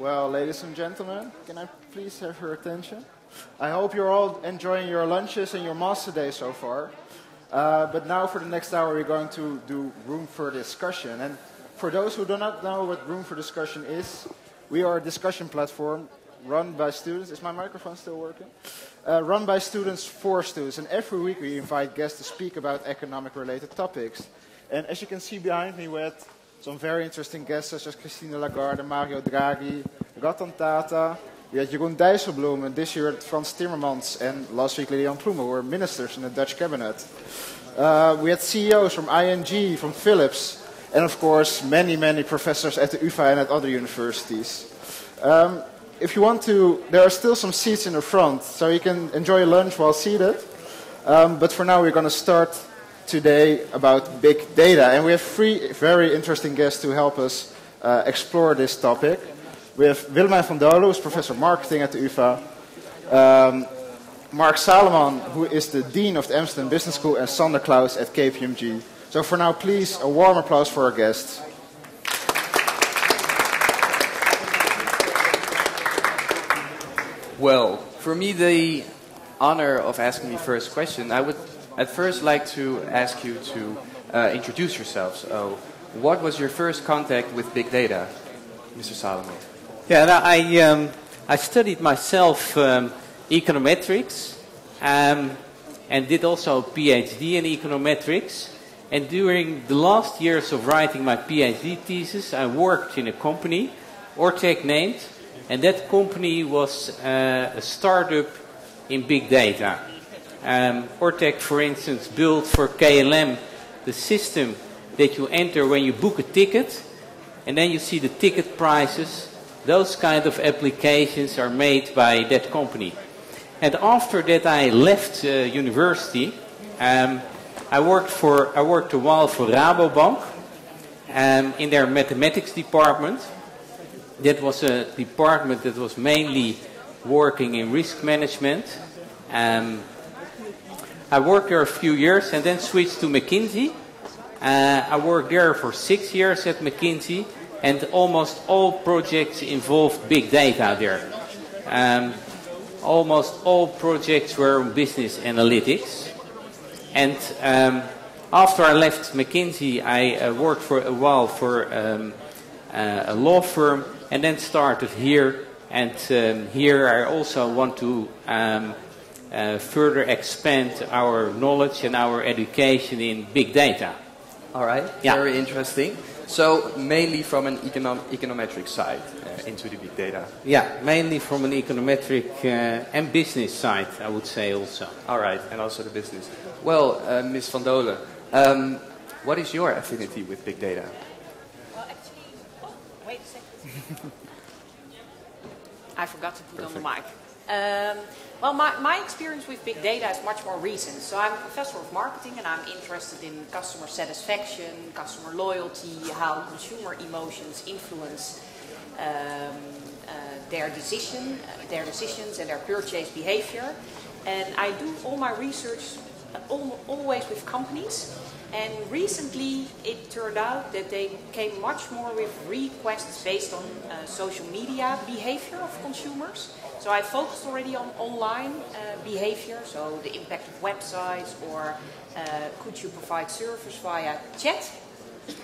Well, ladies and gentlemen, can I please have your attention? I hope you're all enjoying your lunches and your master day so far. But now for the next hour we're going to do Room for Discussion. And for those who do not know what Room for Discussion is, we are a discussion platform run by students. Is my microphone still working? Run by students for students. And every week we invite guests to speak about economic related topics. And as you can see behind me, we had some very interesting guests such as Christine Lagarde, Mario Draghi, Ratan Tata. We had Jeroen Dijsselbloem, and this year Frans Timmermans, and last week Lilian Ploemen, who were ministers in the Dutch cabinet. We had CEOs from ING, from Philips, and of course many, many professors at the UvA and at other universities. If you want to, there are still some seats in the front, so you can enjoy your lunch while seated. But for now we're going to start today about big data, and we have three very interesting guests to help us explore this topic. We have Willemijn van Dolen, who's Professor of Marketing at the UvA, Marc Salomon, who is the Dean of the Amsterdam Business School, and Sander Klous at KPMG. So for now, please, a warm applause for our guests. Well, for me, the honor of asking the first question, I would at first like to ask you to introduce yourself. So, what was your first contact with big data, Mr. Salomon? Yeah, I studied myself econometrics and did also a PhD in econometrics. And during the last years of writing my PhD thesis, I worked in a company, Ortec named, and that company was a startup in big data. Ortec, for instance, built for KLM the system that you enter when you book a ticket, and then you see the ticket prices. Those kind of applications are made by that company. And after that I left university. I worked a while for Rabobank in their mathematics department. That was a department that was mainly working in risk management. I worked there a few years and then switched to McKinsey. I worked there for 6 years at McKinsey, and almost all projects involved big data there. Almost all projects were business analytics. And after I left McKinsey, I worked for a while for a law firm, and then started here. And here I also want to further expand our knowledge and our education in big data. All right, yeah. Very interesting. So mainly from an econometric side into the big data. Yeah, mainly from an econometric and business side, I would say also. All right, and also the business. Well, Ms. van Dolen, what is your affinity with big data? Well, actually, wait a second. I forgot to put on the mic. Well, my experience with big data is much more recent. So I'm a professor of marketing, and I'm interested in customer satisfaction, customer loyalty, how consumer emotions influence their decisions and their purchase behavior. And I do all my research always with companies. And recently it turned out that they came much more with requests based on social media behavior of consumers. So I focused already on online behavior, so the impact of websites, or could you provide service via chat.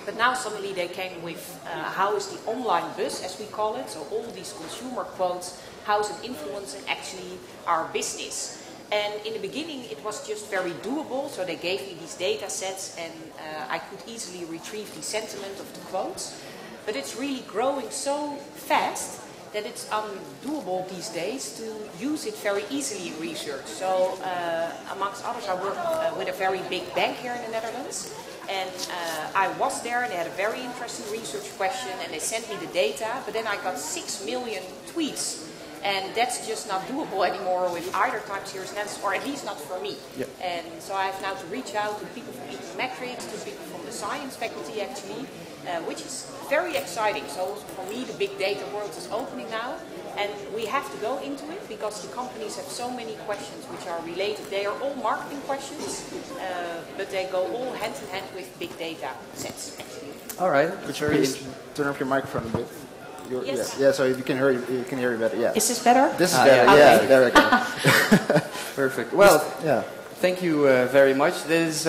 But now suddenly they came with how is the online buzz, as we call it, so all these consumer quotes, how is it influencing actually our business. And in the beginning it was just very doable, so they gave me these data sets and I could easily retrieve the sentiment of the quotes. But it's really growing so fast that it's undoable these days to use it very easily in research. So amongst others I work with a very big bank here in the Netherlands. And I was there and they had a very interesting research question and they sent me the data, but then I got 6 million tweets. And that's just not doable anymore with either time series analysis, or at least not for me. Yep. And so I have now to reach out to people from econometrics, to people from the science faculty actually, which is very exciting. So for me the big data world is opening now, and we have to go into it because the companies have so many questions which are related. They are all marketing questions, but they go all hand in hand with big data sets actually. All right, Could you please turn off your microphone a bit? Yes. Yeah, so you can hear you better. Yeah. Is this better? This is better. Yeah, there we go. Perfect. Well, Yeah. thank you very much. There's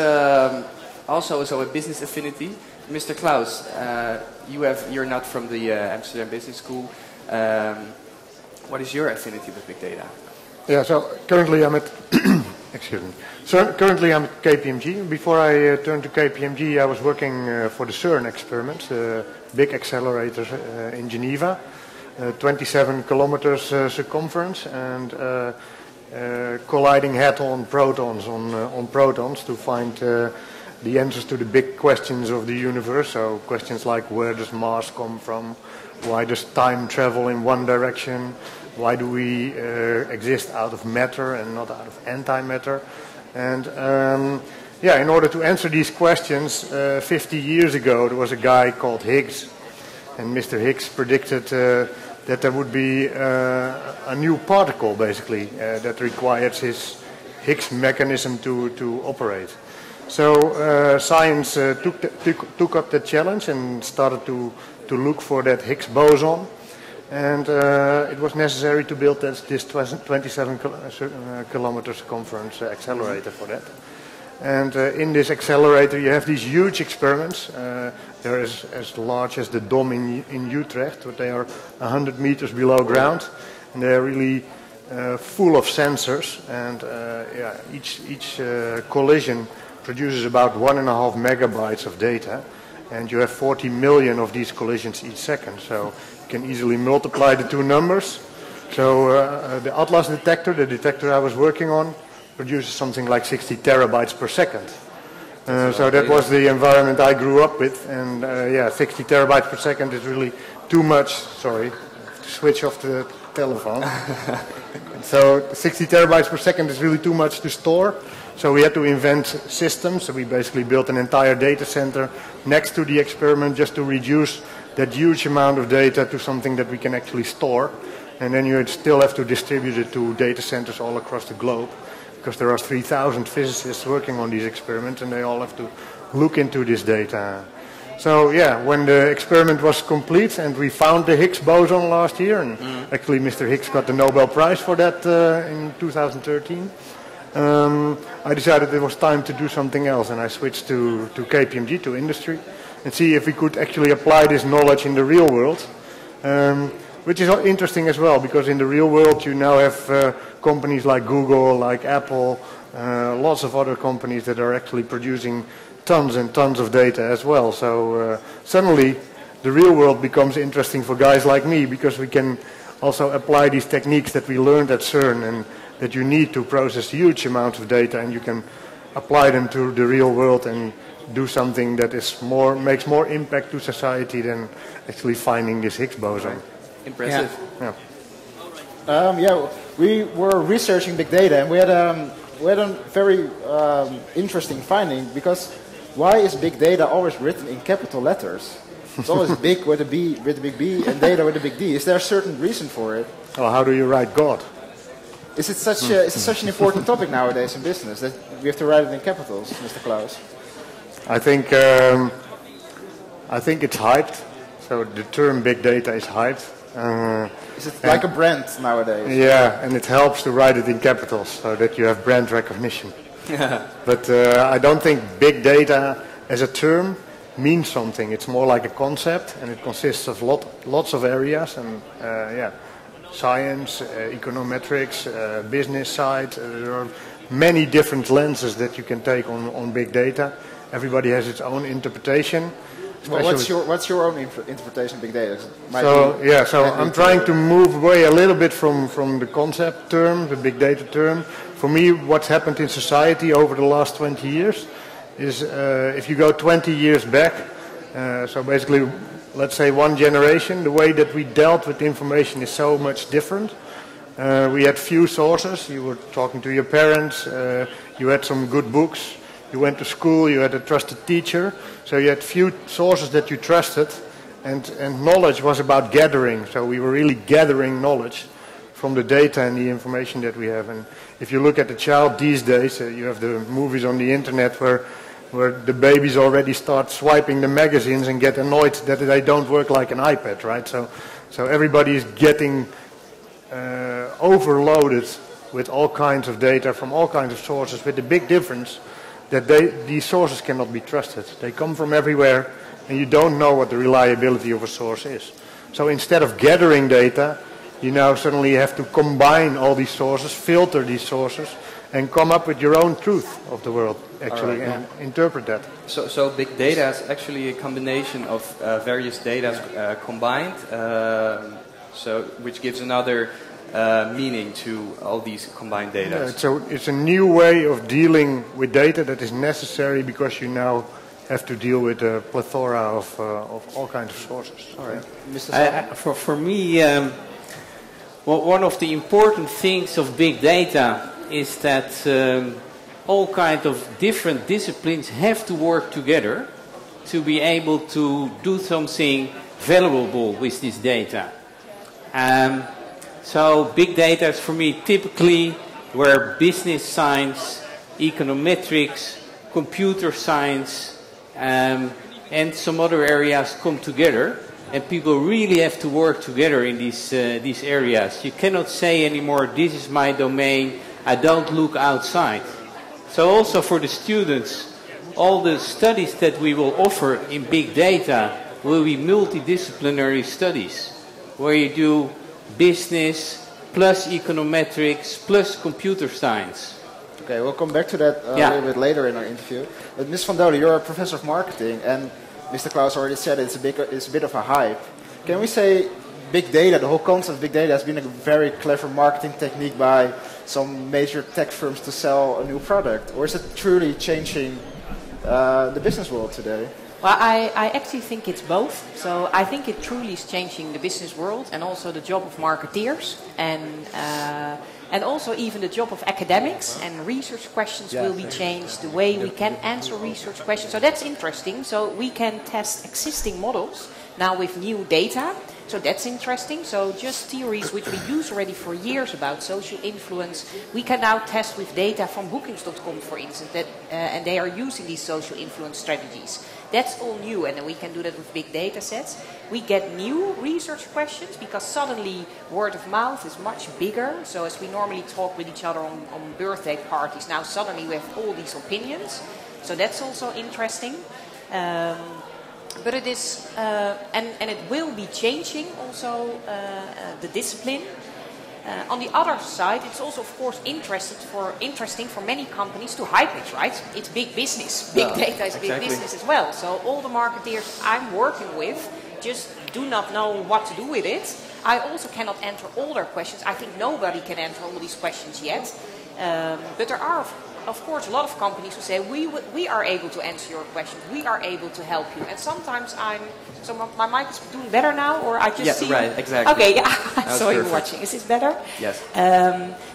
also a business affinity. Mr. Klous, you're not from the Amsterdam Business School. What is your affinity with big data? Yeah, so currently I'm at excuse me. So currently I'm at KPMG. Before I turned to KPMG, I was working for the CERN experiment, big accelerator in Geneva, 27 kilometers circumference, and colliding head-on protons on protons to find the answers to the big questions of the universe. So questions like, where does mass come from? Why does time travel in one direction? Why do we exist out of matter and not out of antimatter? And yeah, in order to answer these questions, 50 years ago there was a guy called Higgs, and Mr. Higgs predicted that there would be a new particle, basically, that requires his Higgs mechanism to operate. So science took up the challenge and started to look for that Higgs boson. And it was necessary to build this 27 kilometer circumference accelerator for that. And in this accelerator you have these huge experiments. They're as large as the Dom in Utrecht, but they are 100 meters below ground. And they're really full of sensors. And yeah, each collision produces about 1.5 megabytes of data. And you have 40 million of these collisions each second. So can easily multiply the two numbers. So the Atlas detector, the detector I was working on, produces something like 60 terabytes per second. So that was the environment I grew up with, and yeah, 60 terabytes per second is really too much. Sorry, to switch off the telephone. So 60 terabytes per second is really too much to store. So we had to invent systems. So we basically built an entire data center next to the experiment just to reduce that huge amount of data to something that we can actually store. And then you still have to distribute it to data centers all across the globe, because there are 3,000 physicists working on these experiments and they all have to look into this data. So yeah, when the experiment was complete and we found the Higgs boson last year, and actually Mr. Higgs got the Nobel Prize for that in 2013, I decided it was time to do something else, and I switched to KPMG, to industry, and see if we could actually apply this knowledge in the real world, which is interesting as well, because in the real world you now have companies like Google, like Apple, lots of other companies that are actually producing tons and tons of data as well. So suddenly the real world becomes interesting for guys like me, because we can also apply these techniques that we learned at CERN and that you need to process huge amounts of data, and you can apply them to the real world and do something that is makes more impact to society than actually finding this Higgs boson. Impressive. Yeah. Yeah, we were researching big data, and we had a very interesting finding, because why is big data always written in capital letters? It's always big with a B, with a big B, and data with a big D. Is there a certain reason for it? Well, how do you write God? Is it such an important topic nowadays in business that we have to write it in capitals, Mr. Klous? I think it's hyped. So the term big data is hyped. Is it like a brand nowadays? Yeah, and it helps to write it in capitals so that you have brand recognition. But I don't think big data as a term means something. It's more like a concept, and it consists of lots of areas, and yeah, science, econometrics, business side. There are many different lenses that you can take on big data. Everybody has its own interpretation. Well, what's your own interpretation of big data? So I'm trying to move away a little bit from the concept term, the big data term. For me, what's happened in society over the last 20 years is, if you go 20 years back, so basically, let's say one generation, the way that we dealt with information is so much different. We had few sources. You were talking to your parents, you had some good books. You went to school, you had a trusted teacher, so you had few sources that you trusted, and knowledge was about gathering. So we were really gathering knowledge from the data and the information that we have. And if you look at the child these days, you have the movies on the internet where the babies already start swiping the magazines and get annoyed that they don't work like an iPad, right? So So everybody is getting overloaded with all kinds of data from all kinds of sources, with the big difference that these sources cannot be trusted. They come from everywhere, and you don't know what the reliability of a source is. So instead of gathering data, you now suddenly have to combine all these sources, filter these sources, and come up with your own truth of the world, actually, and interpret that. So big data is actually a combination of various data combined, which gives another meaning to all these combined data. Yeah, so it's a new way of dealing with data that is necessary because you now have to deal with a plethora of all kinds of sources. All right, Mr. For me, one of the important things of big data is that all kinds of different disciplines have to work together to be able to do something valuable with this data. So big data is for me typically where business science, econometrics, computer science, and some other areas come together, and people really have to work together in these areas. You cannot say anymore, this is my domain, I don't look outside. So also for the students, all the studies that we will offer in big data will be multidisciplinary studies, where you do business plus econometrics plus computer science. Okay, we'll come back to that a little bit later in our interview. But Ms. van Dolen, you're a professor of marketing, and Mr. Klous already said it's a bit of a hype. Can we say big data, the whole concept of big data, has been a very clever marketing technique by some major tech firms to sell a new product? Or is it truly changing the business world today? Well, I actually think it's both. So I think it truly is changing the business world and also the job of marketeers and also even the job of academics, and research questions will be changed, the way we can answer research questions. So that's interesting. So we can test existing models now with new data. So that's interesting. So just theories which we use already for years about social influence, we can now test with data from bookings.com, for instance, and they are using these social influence strategies. That's all new, and then we can do that with big data sets. We get new research questions because suddenly word of mouth is much bigger. So as we normally talk with each other on birthday parties, now suddenly we have all these opinions. So that's also interesting. But it is, and it will be changing also the discipline. On the other side, it's also, of course, interesting for many companies to hype it, right? It's big business. Big data is big business as well. So all the marketeers I'm working with just do not know what to do with it. I also cannot answer all their questions. I think nobody can answer all these questions yet. But there are, of course, a lot of companies who say, we are able to answer your questions, we are able to help you. And sometimes so my mic is doing better now, or I just see... Yeah, right, exactly. Okay, yeah, I saw you watching. Is this better? Yes.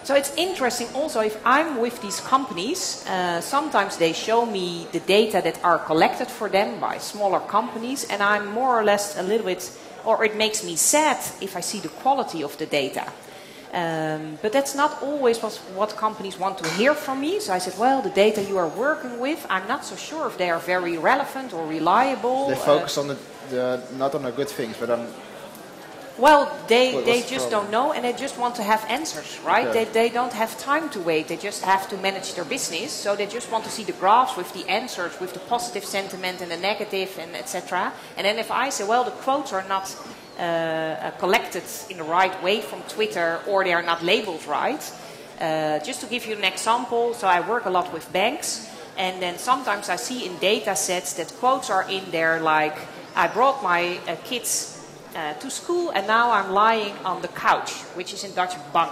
So it's interesting also, if I'm with these companies, sometimes they show me the data that are collected for them by smaller companies, and I'm more or less a little bit, or it makes me sad if I see the quality of the data. But that's not always what companies want to hear from me. So I said, well, the data you are working with, I'm not so sure if they are very relevant or reliable. They focus on not on the good things, but on... Well, they just don't know, and they just want to have answers, right? Okay. They don't have time to wait. They just have to manage their business. So they just want to see the graphs with the answers, with the positive sentiment and the negative, and etc. And then if I say, well, the quotes are not collected in the right way from Twitter, or they are not labeled right. Just to give you an example, so I work a lot with banks, and then sometimes I see in data sets that quotes are in there like, I brought my kids to school and now I'm lying on the couch, which is in Dutch bank.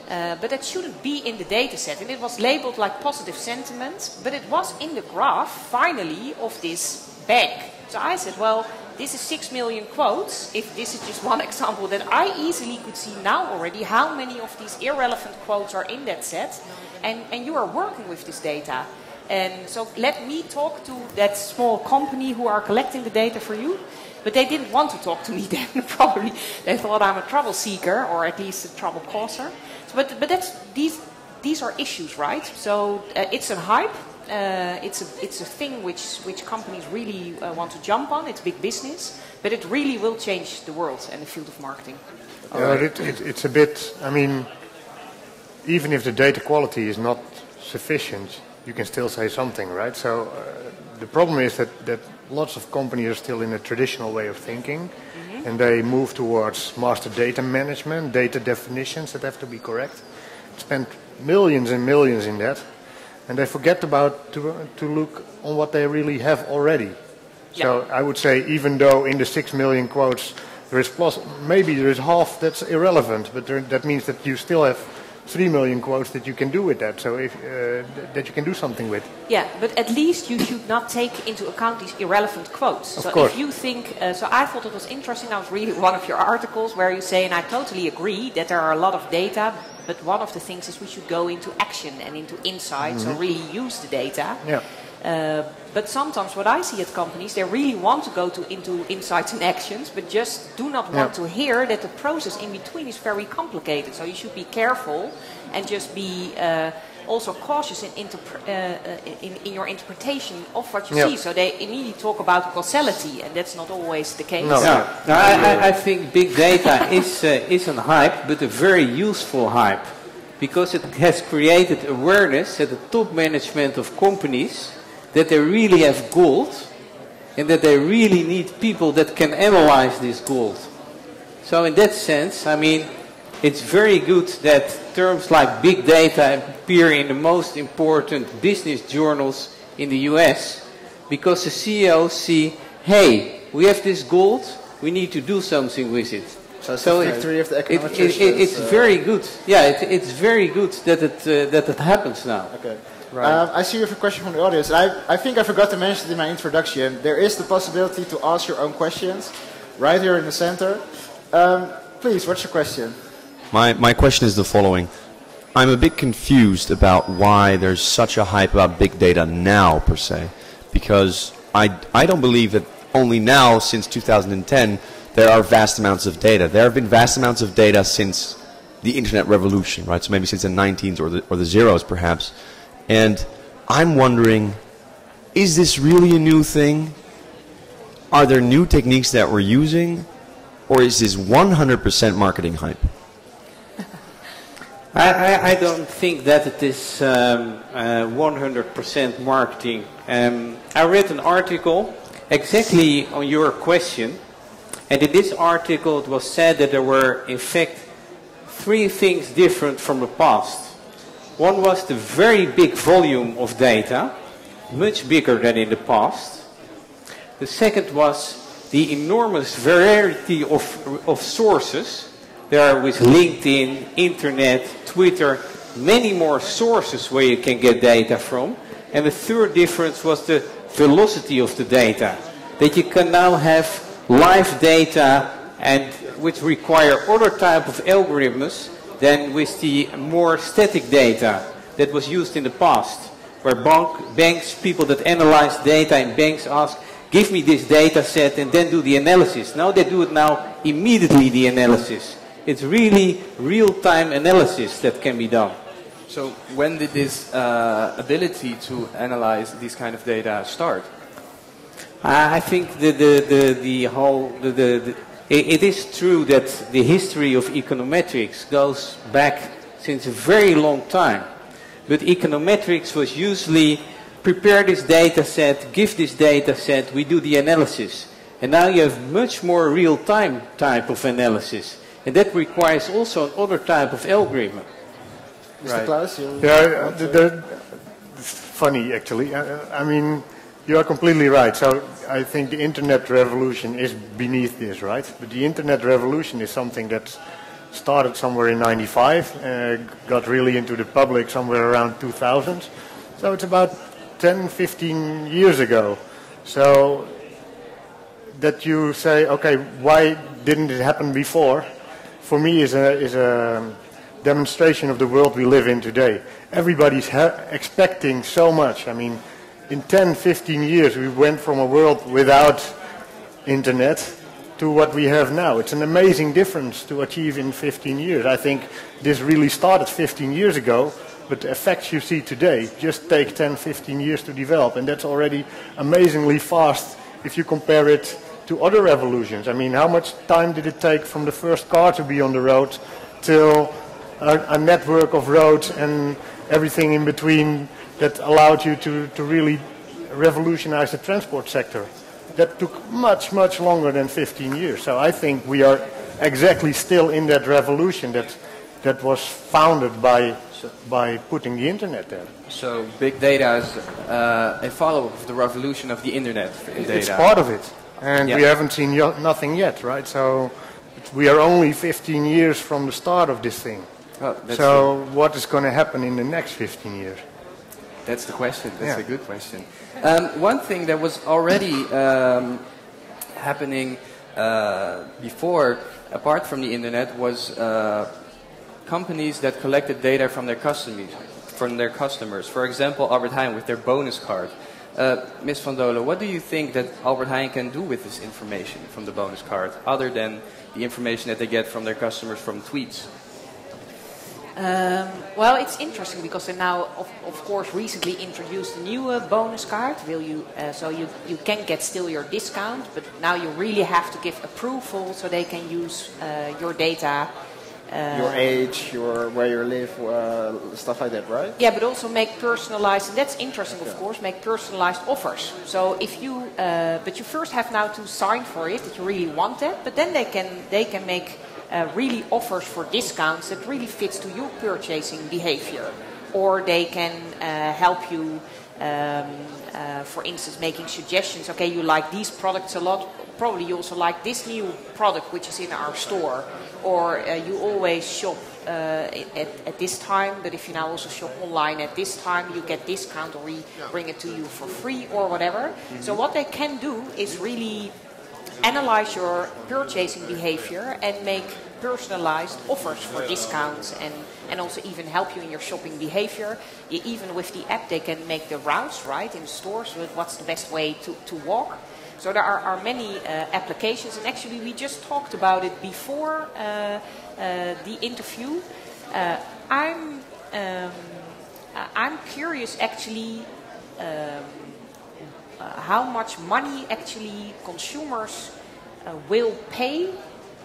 But that shouldn't be in the data set, and it was labeled like positive sentiment, but it was in the graph finally of this bank. So I said, well, this is 6 million quotes. If this is just one example, then I easily could see now already how many of these irrelevant quotes are in that set. And you are working with this data. And so let me talk to that small company who are collecting the data for you. But they didn't want to talk to me then. Probably they thought I'm a trouble seeker, or at least a trouble causer. So, but that's, these are issues, right? So it's a hype. It's a thing which companies really want to jump on. It's big business, but it really will change the world and the field of marketing. It's a bit, I mean, even if the data quality is not sufficient, you can still say something, right? So the problem is that lots of companies are still in a traditional way of thinking, and they move towards master data management, data definitions that have to be correct. Spend millions and millions in that, and they forget about to look on what they really have already. Yeah. So I would say, even though in the 6 million quotes there is maybe there is half that's irrelevant, but that means that you still have 3 million quotes that you can do with that, so if that you can do something with. Yeah, but at least you should not take into account these irrelevant quotes. Of so course. If you think, so I thought it was interesting, I was reading one of your articles where you say, and I totally agree, that there are a lot of data, but one of the things is we should go into action and into insights, or really use the data. Yeah. But sometimes what I see at companies, they really want to go into insights and actions, but just do not want to hear that the process in between is very complicated. So you should be careful and just be also cautious in your interpretation of what you see. So they immediately talk about causality, and that's not always the case. No, I think big data is a hype, but a very useful hype, because it has created awareness at the top management of companies that they really have gold, and that they really need people that can analyze this gold. So in that sense, I mean, it's very good that terms like big data appear in the most important business journals in the US, because the CEOs see, hey, we have this gold, we need to do something with it. So it's the victory of the econometricians. It's very good. Yeah, it's very good that it happens now. Okay. Right. I see you have a question from the audience. I think I forgot to mention it in my introduction. There is the possibility to ask your own questions right here in the center. Please, what's your question? My question is the following. I'm a bit confused about why there's such a hype about big data now, per se. Because I don't believe that only now, since 2010, there are vast amounts of data. There have been vast amounts of data since the internet revolution, right? So maybe since the 19s or the zeros, perhaps. And I'm wondering, is this really a new thing? Are there new techniques that we're using? Or is this 100% marketing hype? I don't think that it is 100% marketing. I read an article exactly on your question. And in this article it was said that there were, in fact, 3 things different from the past. One was the very big volume of data, much bigger than in the past. The second was the enormous variety of sources. There are, with LinkedIn, Internet, Twitter, many more sources where you can get data from. And the third difference was the velocity of the data. That you can now have live data, and which require other type of algorithms than with the more static data that was used in the past, where banks, people that analyze data in banks ask, give me this data set and then do the analysis. Now they do it now immediately, the analysis. It's really real-time analysis that can be done. So when did this ability to analyze these kind of data start? I think it is true that the history of econometrics goes back since a very long time. But econometrics was usually prepare this data set, give this data set, we do the analysis. And now you have much more real-time type of analysis. And that requires also another type of algorithm. Mr. Klous? It's funny, actually. I mean, you are completely right. So I think the internet revolution is beneath this, right? But the internet revolution is something that started somewhere in 95, got really into the public somewhere around 2000. So it's about 10, 15 years ago. So that you say, okay, why didn't it happen before? For me is a demonstration of the world we live in today. Everybody's expecting so much. I mean, in 10, 15 years we went from a world without internet to what we have now. It's an amazing difference to achieve in 15 years. I think this really started 15 years ago But the effects you see today just take 10, 15 years to develop, and that's already amazingly fast if you compare it to other revolutions. I mean, how much time did it take from the first car to be on the road till a network of roads and everything in between that allowed you to really revolutionize the transport sector? That took much, much longer than 15 years. So I think we are exactly still in that revolution that was founded by putting the internet there. So big data is a follow-up of the revolution of the internet in data. It's part of it. And we haven't seen nothing yet, right? So we are only 15 years from the start of this thing. Oh, so what is going to happen in the next 15 years? That's the question. That's a good question. One thing that was already happening before, apart from the internet, was companies that collected data from their customers. For example, Albert Heijn with their bonus card. Ms. van Dolen, what do you think that Albert Heijn can do with this information from the bonus card, other than the information that they get from their customers from tweets? Well, it's interesting because they now, of course, recently introduced a new bonus card. So you can get still your discount, but now you really have to give approval so they can use your data. Your age, where you live, stuff like that, right? Yeah, but also make personalized, and that's interesting, of course, make personalized offers. So if you, but you first have now to sign for it, that you really want that, but then they can make really offers for discounts that really fits to your purchasing behavior. Or they can help you, for instance, making suggestions. Okay, you like these products a lot, probably you also like this new product which is in our store. Or you always shop at this time, but if you now also shop online at this time, you get discount, or we bring it to you for free or whatever. Mm-hmm. So what they can do is really analyze your purchasing behavior and make personalized offers for discounts and also even help you in your shopping behavior. Even with the app, they can make the routes, right, in stores, with what's the best way to walk. So there are many applications, and actually we just talked about it before the interview. I'm curious actually how much money actually consumers will pay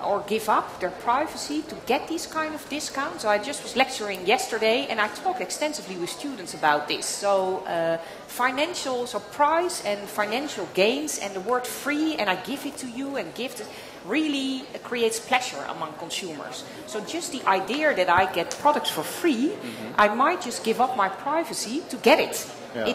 or give up their privacy to get these kind of discounts. So I just was lecturing yesterday and I talked extensively with students about this. So price and financial gains, and the word free and I give it to you and gift it really creates pleasure among consumers. So just the idea that I get products for free, I might just give up my privacy to get it. Yeah.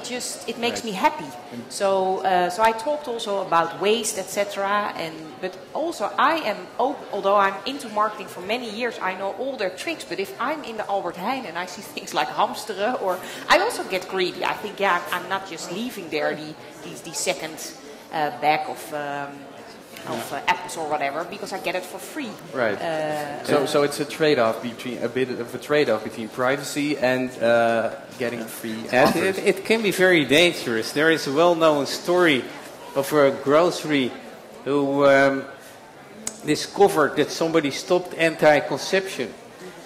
It makes me happy. So I talked also about waste, etc. But also I am, although I'm into marketing for many years, I know all their tricks. But if I'm in the Albert Heijn and I see things like hamsteren, or I also get greedy. I think, I'm not just leaving there the second bag of apples or whatever, because I get it for free. Right. So it's a trade-off between privacy and getting free offers. It can be very dangerous. There is a well-known story of a grocery who discovered that somebody stopped anti-conception,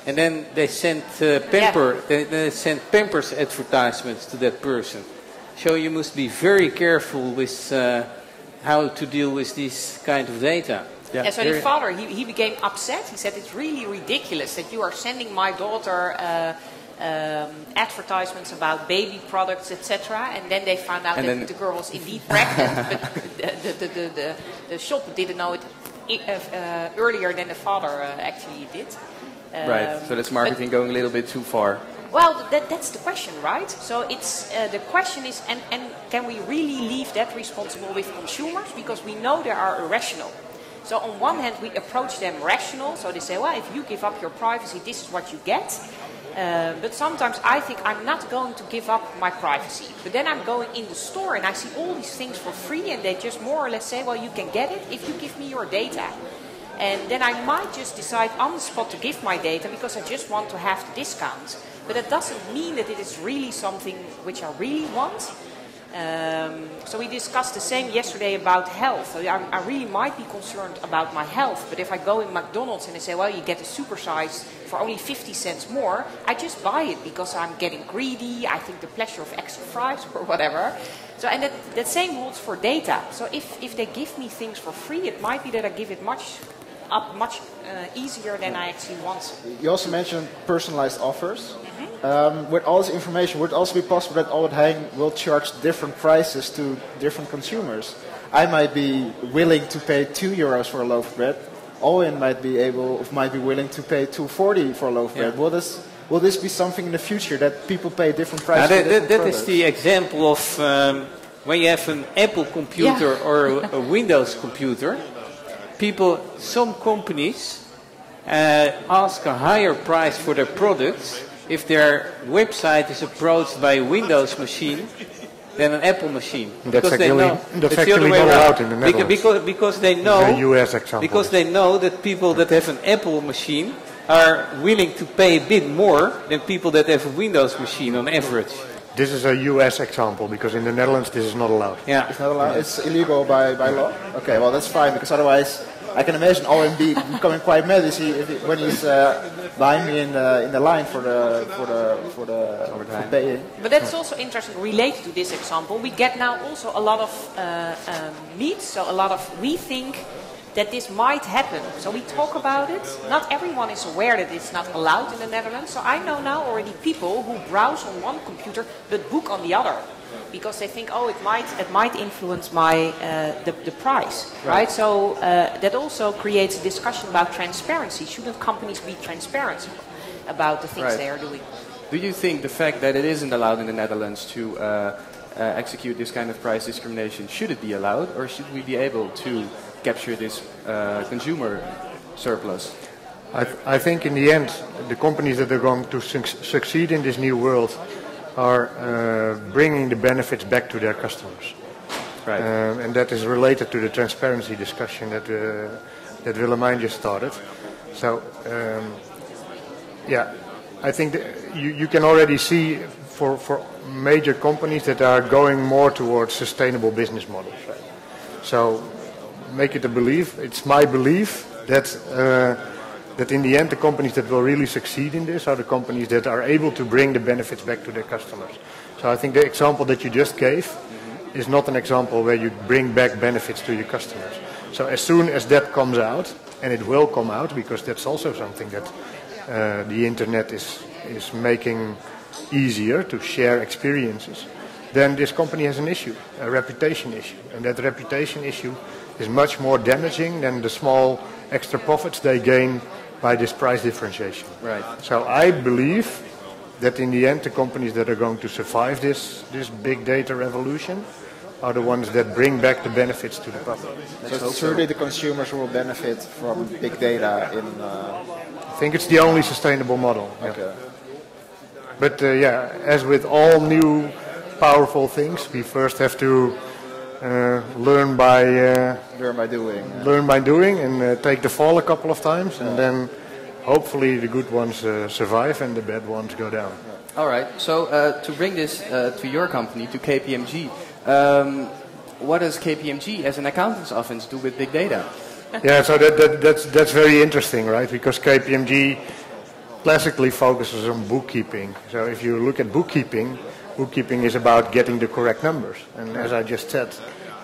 and then they sent they sent Pampers advertisements to that person. So you must be very careful with how to deal with this kind of data. Yeah, so the father, he became upset. He said, it's really ridiculous that you are sending my daughter advertisements about baby products, etc. And then they found out that the girl was indeed pregnant, but the shop didn't know it earlier than the father actually did. Right, so that's marketing going a little bit too far. Well, that's the question, right? So it's the question is, and can we really leave that responsible with consumers? Because we know they are irrational. So on one hand, we approach them rational. So they say, well, if you give up your privacy, this is what you get. But sometimes I think I'm not going to give up my privacy. But then I'm going in the store and I see all these things for free, and they just more or less say, well, you can get it if you give me your data. And then I might just decide on the spot to give my data because I just want to have the discount. But that doesn't mean that it is really something which I really want. So we discussed the same yesterday about health. So I really might be concerned about my health. But if I go in McDonald's and they say, well, you get a supersized for only 50 cents more, I just buy it because I'm getting greedy, I think the pleasure of extra fries or whatever. So, and that same holds for data. So if they give me things for free, it might be that I give it much easier than I actually want. You also mentioned personalized offers. With all this information, would it also be possible that Alwin Lijdsman will charge different prices to different consumers? I might be willing to pay €2 for a loaf of bread. Alwin might be willing to pay $2.40 for a loaf of bread. Will this be something in the future that people pay different prices? That is the example of when you have an Apple computer or a Windows computer. Some companies ask a higher price for their products if their website is approached by a Windows machine than an Apple machine. That's actually not allowed in the Netherlands. Because they know, the US example. Because they know that people that have an Apple machine are willing to pay a bit more than people that have a Windows machine on average. This is a US example, because in the Netherlands this is not allowed. Yeah. It's not allowed. It's illegal by law? Okay, well that's fine, because otherwise I can imagine Alwin becoming quite mad when he's behind me in the line for paying. But that's also interesting, related to this example. We get now also a lot of needs, so we think that this might happen. So we talk about it. Not everyone is aware that it's not allowed in the Netherlands. So I know now already people who browse on one computer but book on the other, because they think, oh, it might influence my the price, right? So that also creates a discussion about transparency. Shouldn't companies be transparent about the things they are doing? Do you think the fact that it isn't allowed in the Netherlands to execute this kind of price discrimination, should it be allowed, or should we be able to capture this consumer surplus? I think in the end, the companies that are going to succeed in this new world are bringing the benefits back to their customers. Right. And that is related to the transparency discussion that Willemijn just started. So, I think that you can already see for major companies that are going more towards sustainable business models. Right? So, make it a belief. It's my belief that that in the end the companies that will really succeed in this are the companies that are able to bring the benefits back to their customers. So I think the example that you just gave is not an example where you bring back benefits to your customers. So as soon as that comes out, and it will come out, because that's also something that the internet is making easier to share experiences, then this company has an issue, a reputation issue. And that reputation issue is much more damaging than the small extra profits they gain by this price differentiation. Right. So I believe that in the end the companies that are going to survive this big data revolution are the ones that bring back the benefits to the public. So certainly the consumers will benefit from big data in... I think it's the only sustainable model. Okay. Yeah. But as with all new powerful things, we first have to learn by doing and take the fall a couple of times, and then hopefully the good ones survive and the bad ones go down. All right. So to bring this to your company, to KPMG, what does KPMG as an accountant's office do with big data? Yeah, so that's very interesting, right? Because KPMG classically focuses on bookkeeping. So if you look at bookkeeping is about getting the correct numbers. And as I just said,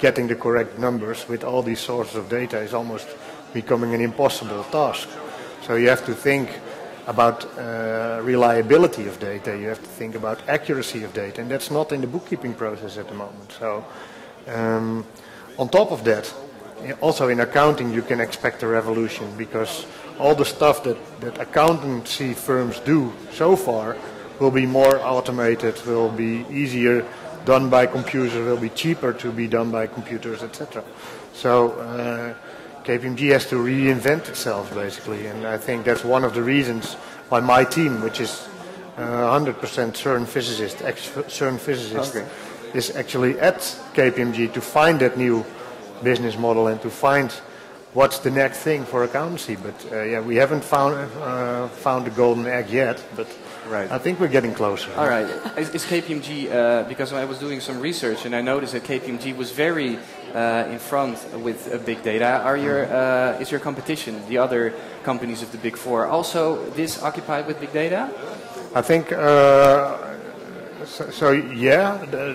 getting the correct numbers with all these sources of data is almost becoming an impossible task. So you have to think about reliability of data, you have to think about accuracy of data, and that's not in the bookkeeping process at the moment. So on top of that, also in accounting you can expect a revolution, because all the stuff that accountancy firms do so far will be more automated, will be easier done by computers, will be cheaper to be done by computers, etc. So KPMG has to reinvent itself basically, and I think that's one of the reasons why my team, which is 100% CERN physicist, ex-CERN physicist, is actually at KPMG to find that new business model and to find what's the next thing for accountancy. But we haven't found the golden egg yet, but I think we're getting closer. All right. Is KPMG, because I was doing some research and I noticed that KPMG was very in front with big data. Is your competition, the other companies of the Big Four, also occupied with big data? I think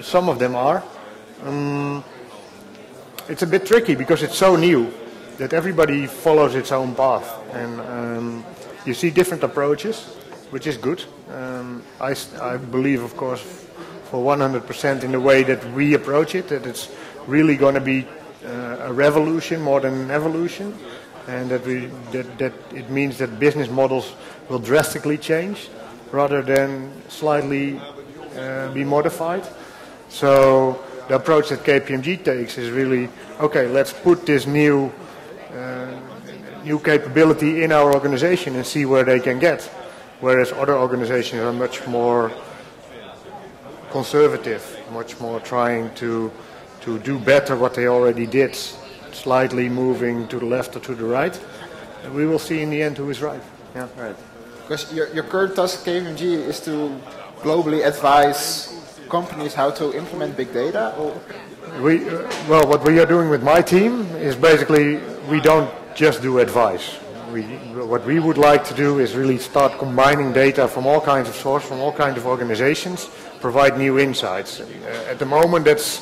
some of them are. It's a bit tricky because it's so new that everybody follows its own path, and you see different approaches, which is good. I believe, of course, for 100% in the way that we approach it, that it's really going to be a revolution more than an evolution, and that it means that business models will drastically change rather than slightly be modified. So the approach that KPMG takes is really, okay, let's put this new capability in our organization and see where they can get, whereas other organizations are much more conservative, much more trying to do better what they already did, slightly moving to the left or to the right. And we will see in the end who is right. Yeah, right. Because your current task at KPMG is to globally advise companies how to implement big data? Or? What we are doing with my team is basically we don't just do advice. What we would like to do is really start combining data from all kinds of sources, from all kinds of organizations, provide new insights. At the moment that's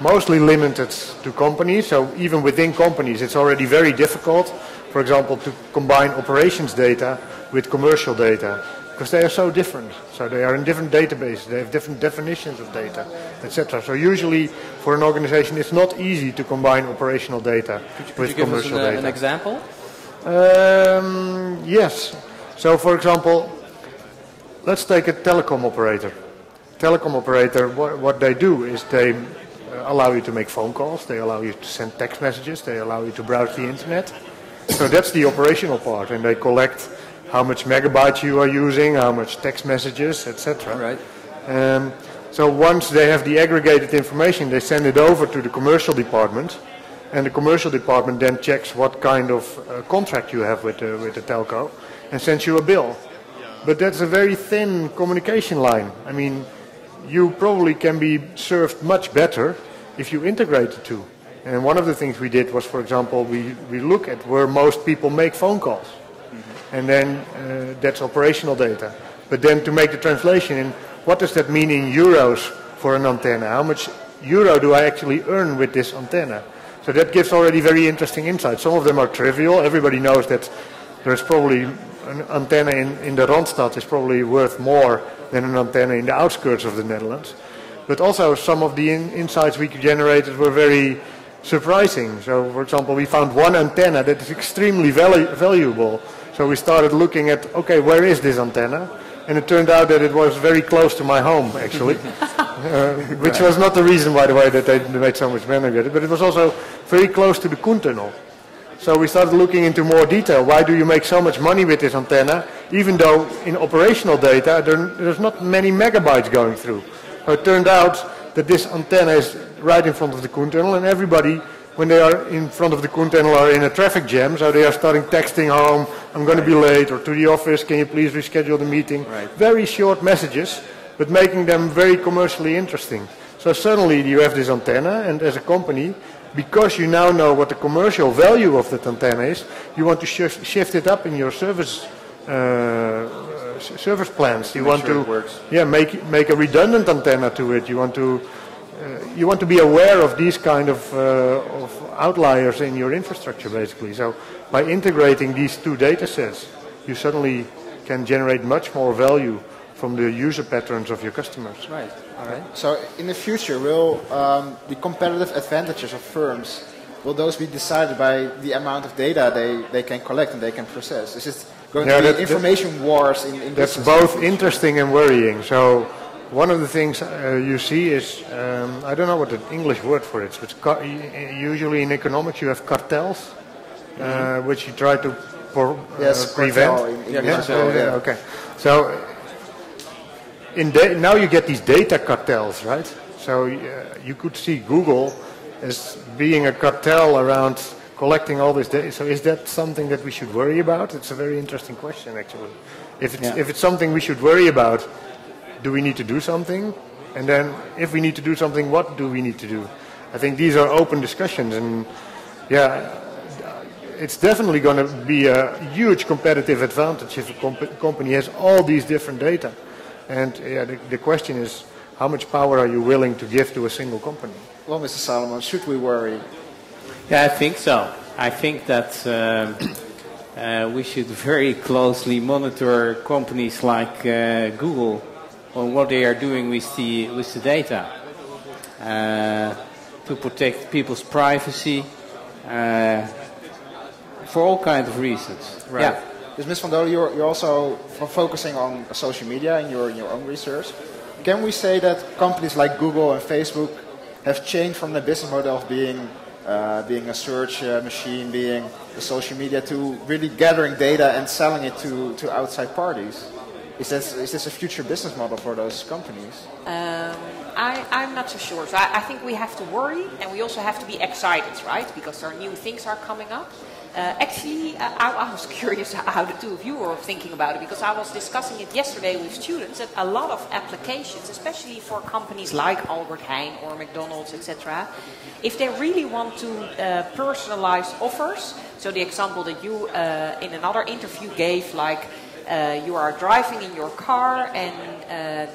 mostly limited to companies, so even within companies it's already very difficult, for example, to combine operations data with commercial data, because they are so different. So they are in different databases, they have different definitions of data, etc. So usually for an organization it's not easy to combine operational data with commercial data. Could you give us an example? Yes. So for example, let's take a telecom operator. Telecom operator, what they do is they allow you to make phone calls, they allow you to send text messages, they allow you to browse the internet. So that's the operational part, and they collect how much megabytes you are using, how much text messages, etc. Right. So once they have the aggregated information, they send it over to the commercial department, and the commercial department then checks what kind of contract you have with the telco and sends you a bill. But that's a very thin communication line. I mean, you probably can be served much better if you integrate the two. And one of the things we did was, for example, we look at where most people make phone calls. And then that's operational data. But then to make the translation in, what does that mean in euros for an antenna? How much euro do I actually earn with this antenna? So that gives already very interesting insights. Some of them are trivial. Everybody knows that there's probably an antenna in the Randstad is probably worth more than an antenna in the outskirts of the Netherlands. But also some of the insights we generated were very surprising. So for example, we found one antenna that is extremely valuable. So we started looking at, okay, where is this antenna? And it turned out that it was very close to my home, actually. Which was not the reason, by the way, that they made so much money with it, but it was also very close to the Koentunnel. So we started looking into more detail. Why do you make so much money with this antenna, even though in operational data there's not many megabytes going through? So it turned out that this antenna is right in front of the Koentunnel, and everybody, when they are in front of the Koentunnel, are in a traffic jam, so they are starting texting home, I'm going to be late, or to the office, can you please reschedule the meeting? Right. Very short messages, but making them very commercially interesting. So suddenly you have this antenna, and as a company, because you now know what the commercial value of that antenna is, you want to shift it up in your service plans. You want to make a redundant antenna to it. You want to be aware of these kind of outliers in your infrastructure, basically. So by integrating these two data sets, you suddenly can generate much more value from the user patterns of your customers. Right. All right. So in the future, will the competitive advantages of firms, will those be decided by the amount of data they can collect and they can process? Is it going to be information wars in that's both interesting and worrying. So one of the things you see is, I don't know what the English word for it is, but usually in economics you have cartels, which you try to prevent. Okay. So now you get these data cartels, right? So you could see Google as being a cartel around collecting all this data. So is that something that we should worry about? It's a very interesting question, actually. If it's something we should worry about, do we need to do something? And then if we need to do something, what do we need to do? I think these are open discussions, and yeah, it's definitely going to be a huge competitive advantage if a company has all these different data. And yeah, the question is, how much power are you willing to give to a single company? Well, Mr. Salomon, should we worry? Yeah, I think so. I think that we should very closely monitor companies like Google on what they are doing with the data to protect people's privacy for all kinds of reasons. Right. Yeah. Because Ms. van Dolen, you're also focusing on social media in your own research. Can we say that companies like Google and Facebook have changed from the business model of being a search machine, being a social media, to really gathering data and selling it to outside parties? Is this a future business model for those companies? I'm not so sure. So I think we have to worry, and we also have to be excited, right? Because there are new things are coming up. Actually, I was curious how the two of you were thinking about it, because I was discussing it yesterday with students that a lot of applications, especially for companies like Albert Heijn or McDonald's, etc., if they really want to personalize offers, so the example that you in another interview gave, like you are driving in your car, and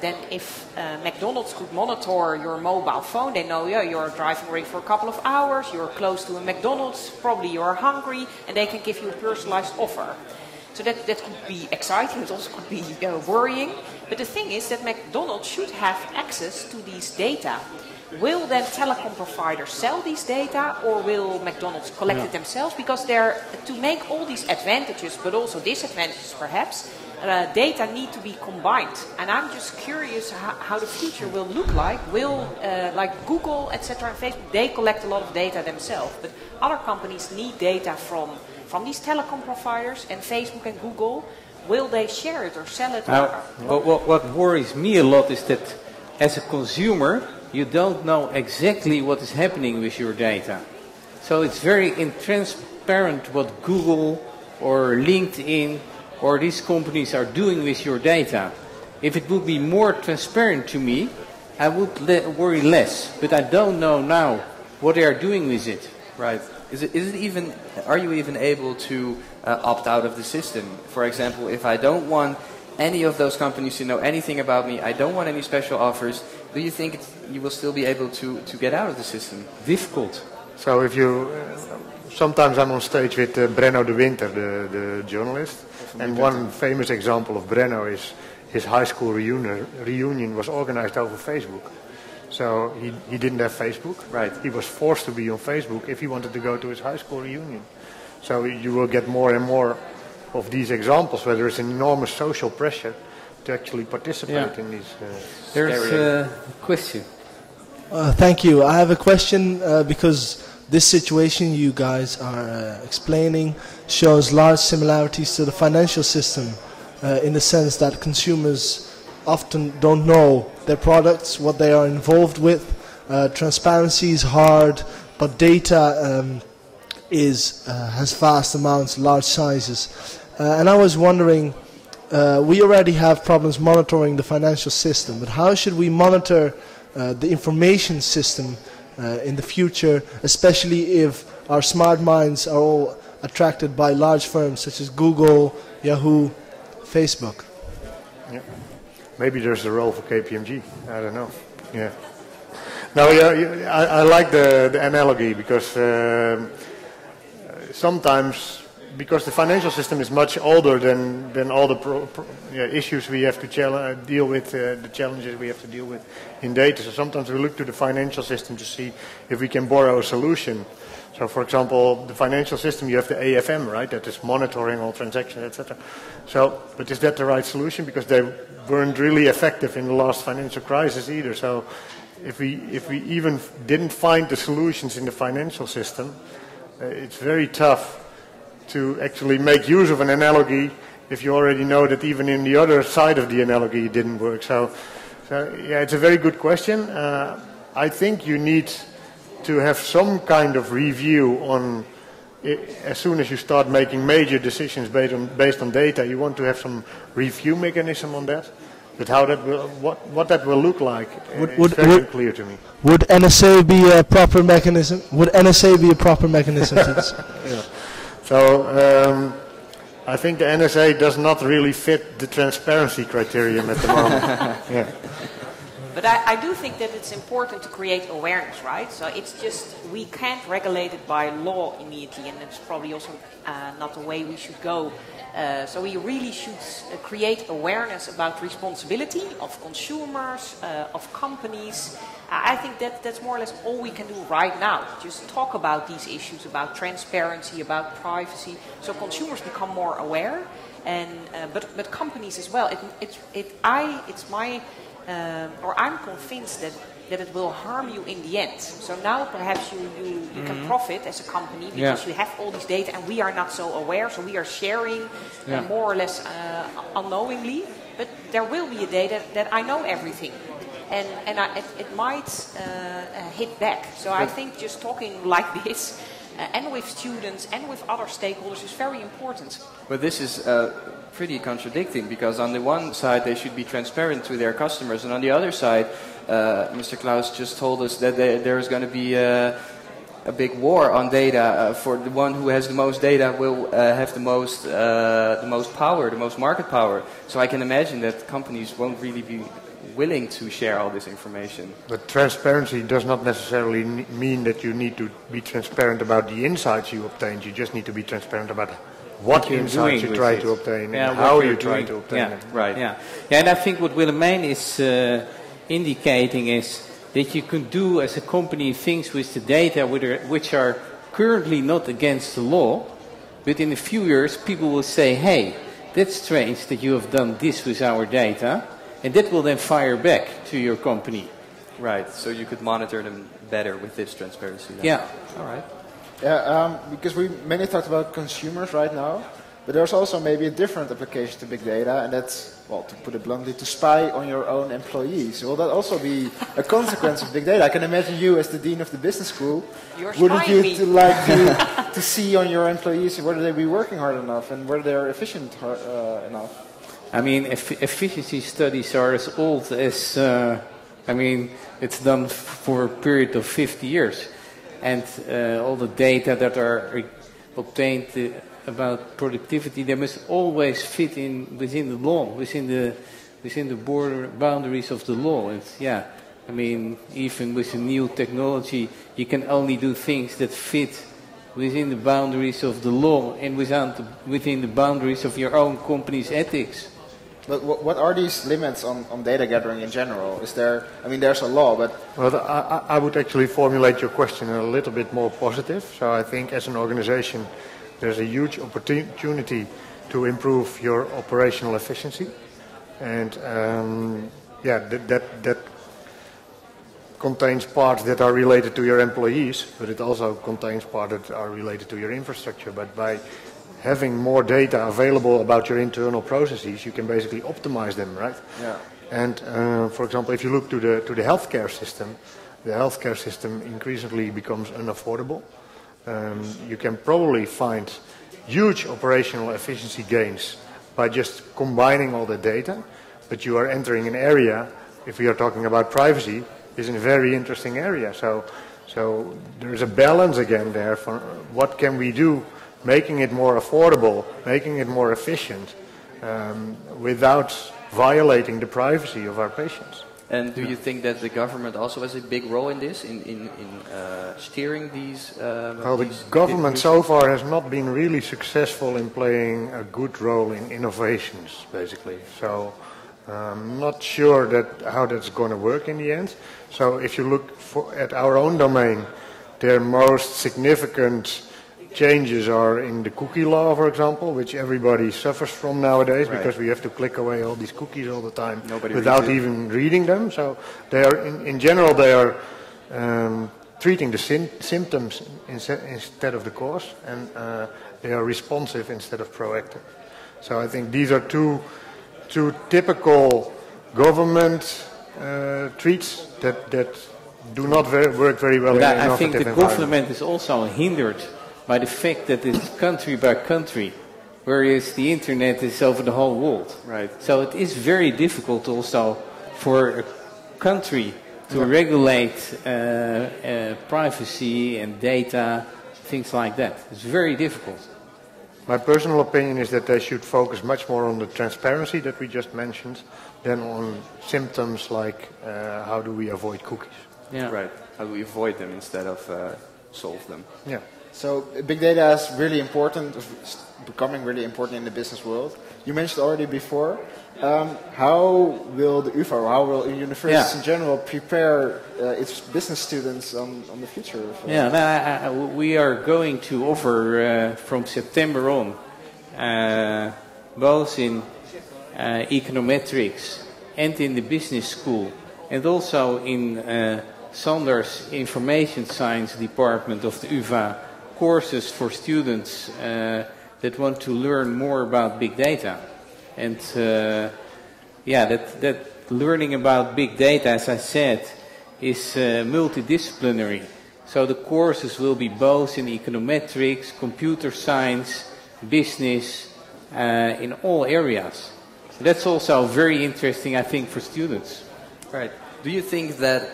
then if McDonald's could monitor your mobile phone, they know you're driving away for a couple of hours, you're close to a McDonald's, probably you're hungry, and they can give you a personalized offer. So that could be exciting, it also could be worrying. But the thing is that McDonald's should have access to these data. Will then telecom providers sell these data, or will McDonald's collect it themselves? Because to make all these advantages, but also disadvantages perhaps, data need to be combined. And I'm just curious how the future will look like. Will, like Google, etc., and Facebook, they collect a lot of data themselves, but other companies need data from these telecom providers, and Facebook and Google, will they share it or sell it? What worries me a lot is that as a consumer, you don't know exactly what is happening with your data. So it's very intransparent what Google or LinkedIn or these companies are doing with your data. If it would be more transparent to me, I would worry less. But I don't know now what they are doing with it. Right. Are you even able to opt out of the system? For example, if I don't want any of those companies to know anything about me, I don't want any special offers, do you think you will still be able to get out of the system? Difficult. So if you, sometimes I'm on stage with Brenno de Winter, the journalist, and one famous example of Brenno is his high school reunion was organized over Facebook. So he didn't have Facebook. Right. He was forced to be on Facebook if he wanted to go to his high school reunion. So you will get more and more of these examples where there is enormous social pressure to actually participate in these. There's a question. Thank you. I have a question because this situation you guys are explaining shows large similarities to the financial system in the sense that consumers often don't know their products, what they are involved with. Transparency is hard, but data has vast amounts, large sizes. And I was wondering, we already have problems monitoring the financial system, but how should we monitor the information system in the future, especially if our smart minds are all attracted by large firms such as Google, Yahoo, Facebook? Yeah. Maybe there's a role for KPMG. I don't know. Yeah. No, yeah, I like the analogy because sometimes, because the financial system is much older than all the issues we have to deal with, the challenges we have to deal with in data. So sometimes we look to the financial system to see if we can borrow a solution. So, for example, the financial system, you have the AFM, right? That is monitoring all transactions, etc. So, but is that the right solution? Because they weren't really effective in the last financial crisis either. So, if we even didn't find the solutions in the financial system, it's very tough to actually make use of an analogy if you already know that even in the other side of the analogy it didn't work. So yeah, it's a very good question. I think you need to have some kind of review on as soon as you start making major decisions based on data. You want to have some review mechanism on that. But how that will, what that will look like is very unclear to me. Would NSA be a proper mechanism? Would NSA be a proper mechanism to this? Yeah. So I think the NSA does not really fit the transparency criterion at the moment. Yeah. But I do think that it's important to create awareness, right? So it's just, we can't regulate it by law immediately, and it's probably also not the way we should go. So we really should create awareness about responsibility of consumers, of companies. I think that's more or less all we can do right now. Just talk about these issues, about transparency, about privacy, so consumers become more aware, and but companies as well. I'm convinced that it will harm you in the end. So now perhaps you can profit as a company because you have all this data and we are not so aware, so we are sharing more or less unknowingly. But there will be a day that I know everything. And it might hit back. So I think just talking like this and with students and with other stakeholders is very important. But this is pretty contradicting, because on the one side they should be transparent to their customers, and on the other side Mr. Klous just told us that there is going to be a big war on data. For the one who has the most data will have the most power, the most market power. So I can imagine that companies won't really be willing to share all this information. But transparency does not necessarily mean that you need to be transparent about the insights you obtained. You just need to be transparent about what insights you try to obtain and how you try to obtain them. Right. Yeah, and I think what Willemijn is indicating is that you can do as a company things with the data which are currently not against the law, but in a few years people will say, hey, that's strange that you have done this with our data. And that will then fire back to your company. Right, so you could monitor them better with this transparency. Then. Yeah. All right. Yeah, because we mainly talked about consumers right now, but there's also maybe a different application to big data, and that's, well, to put it bluntly, to spy on your own employees. Will that also be a consequence of big data? I can imagine you as the dean of the business school. Wouldn't you like to see on your employees whether they be working hard enough and whether they're efficient enough? I mean, efficiency studies are as old as, it's done for a period of 50 years. And all the data that are obtained about productivity, they must always fit in within the law, within the boundaries of the law. And even with the new technology, you can only do things that fit within the boundaries of the law and within the boundaries of your own company's ethics. But what are these limits on data gathering in general? Is there, there's a law, but... Well, I would actually formulate your question a little bit more positive. So I think as an organization, there's a huge opportunity to improve your operational efficiency. And that contains parts that are related to your employees, but it also contains parts that are related to your infrastructure. But by having more data available about your internal processes, you can basically optimize them, right? Yeah. And for example, if you look to the healthcare system, the healthcare system increasingly becomes unaffordable. You can probably find huge operational efficiency gains by just combining all the data, but you are entering an area, if we are talking about privacy, is a very interesting area. So there is a balance again there for what can we do, making it more affordable, making it more efficient, without violating the privacy of our patients. And do you think that the government also has a big role in this, in steering these? Well, the government so far has not been really successful in playing a good role in innovations, basically. So I'm not sure how that's going to work in the end. So if you look at our own domain, their most significant changes are in the cookie law, for example, which everybody suffers from nowadays, right, because we have to click away all these cookies all the time without even reading them. So they are, in general, they are treating the symptoms instead of the cause, and they are responsive instead of proactive. So I think these are two typical government treats that do not work very well in an innovative I think the environment. government is also hindered by the fact that it's country by country. whereas the internet is over the whole world. Right. So it is very difficult also for a country to regulate privacy and data, things like that. It's very difficult. My personal opinion is that they should focus much more on the transparency that we just mentioned than on symptoms like how do we avoid cookies. Yeah. Right. How do we avoid them instead of solve them? Yeah. So big data is really important, becoming really important in the business world. You mentioned already before. How will the UvA, or how will universities in general prepare its business students on the future? We are going to offer from September on, both in econometrics and in the business school, and also in Sander's information science department of the UvA, courses for students that want to learn more about big data. And that learning about big data, as I said, is multidisciplinary. So the courses will be both in econometrics, computer science, business, in all areas. So that's also very interesting, I think, for students. Right. Do you think that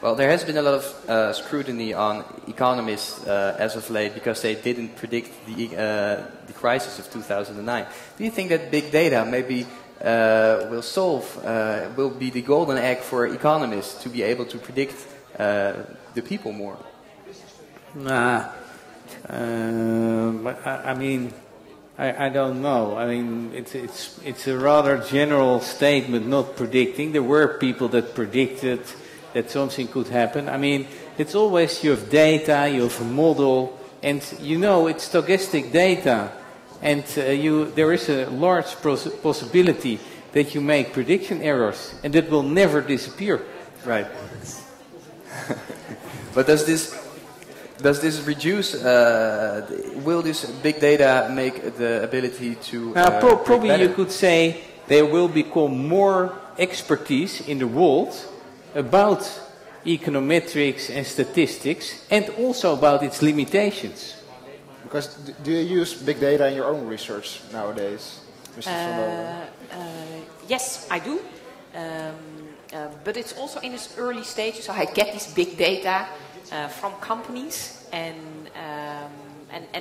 well, there has been a lot of scrutiny on economists as of late because they didn't predict the crisis of 2009. Do you think that big data maybe will be the golden egg for economists to be able to predict the people more? I don't know. I mean, it's a rather general statement, not predicting. There were people that predicted that something could happen. I mean, it's always you have data, you have a model, and you know it's stochastic data, and there is a large possibility that you make prediction errors, and that will never disappear. Right. But does this reduce? Will this big data make the ability to? Probably you could say there will become more expertise in the world about econometrics and statistics, and also about its limitations. Because do you use big data in your own research nowadays, Mr. Van Dolen? Yes, I do. But it's also in its early stages. So I get this big data from companies, and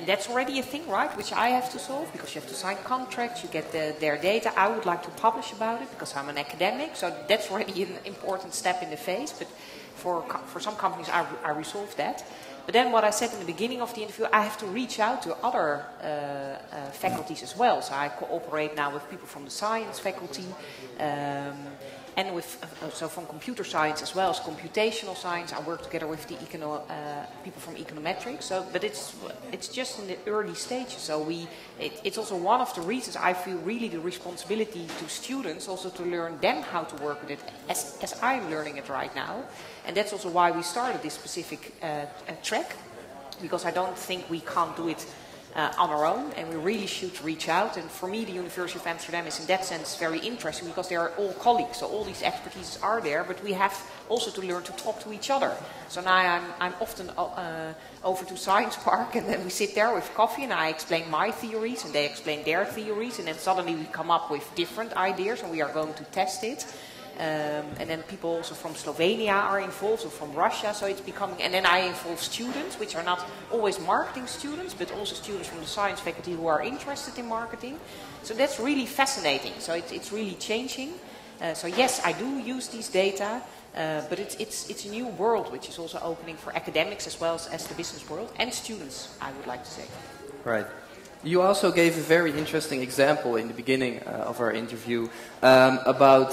that's already a thing, right? Which I have to solve because you have to sign contracts. You get their data. I would like to publish about it because I'm an academic. So that's already an important step in the phase. But for some companies, I resolve that. But then what I said in the beginning of the interview, I have to reach out to other faculties as well. So I cooperate now with people from the science faculty, and with so from computer science as well as computational science. I work together with the people from econometrics. So, but it's just in the early stages. So it's also one of the reasons I feel really the responsibility to students also to learn them how to work with it as I'm learning it right now. And that's also why we started this specific track, because I don't think we can't do it on our own, and we really should reach out. And for me, the University of Amsterdam is in that sense very interesting because they are all colleagues, so all these expertises are there, but we have also to learn to talk to each other. So now I'm often over to Science Park, and then we sit there with coffee, and I explain my theories, and they explain their theories, and then suddenly we come up with different ideas, and we are going to test it. And then people also from Slovenia are involved, or from Russia, so it's becoming, and then I involve students, which are not always marketing students, but also students from the science faculty who are interested in marketing. So that's really fascinating, so it's really changing. So yes, I do use these data, but it's a new world, which is also opening for academics as well as the business world, and students, I would like to say. Right. You also gave a very interesting example in the beginning of our interview about